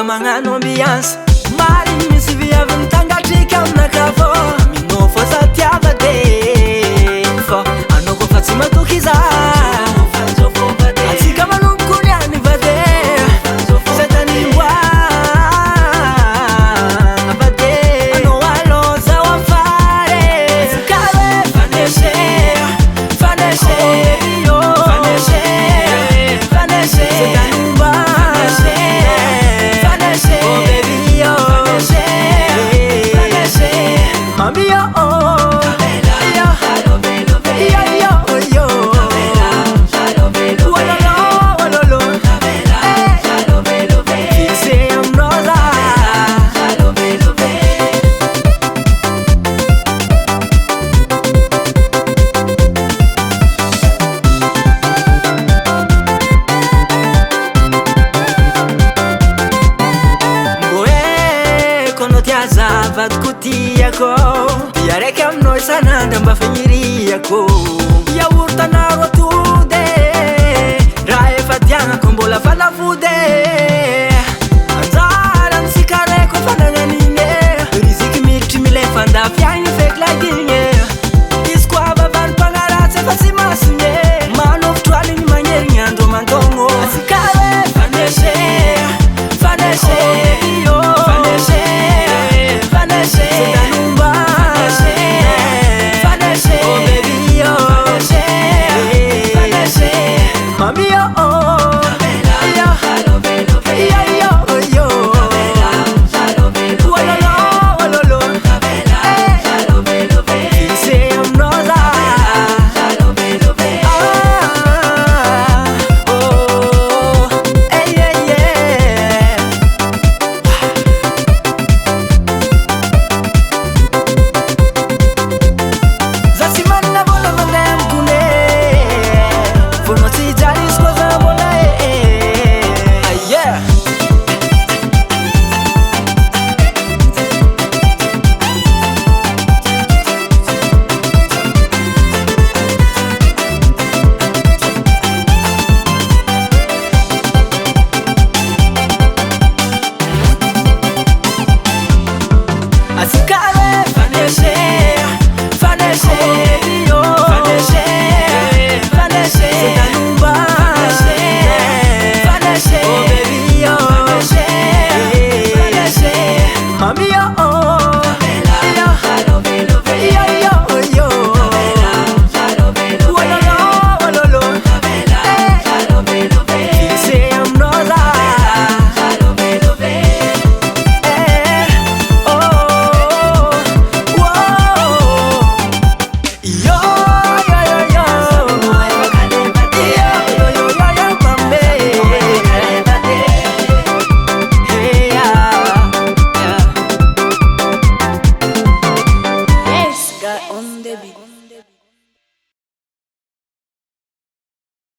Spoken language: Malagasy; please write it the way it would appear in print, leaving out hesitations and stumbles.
magnano ambiance marigny misy viavy mitangatrika aminakafô aminao fô za tiavade fô anao koa fa tsy matoky za atsika manomboky niany vade zay tanimboana vade anao alô zao afare zakawe faneshe faneshe yo faneshe faneshe zay tanimboana faneshe oh baby yo faneshe faneshe mami yo Vatkuti-ako Diareke aminao isan'andro mba fagniriako Iaortanaro atode Raha efa diagnako mbola fanafode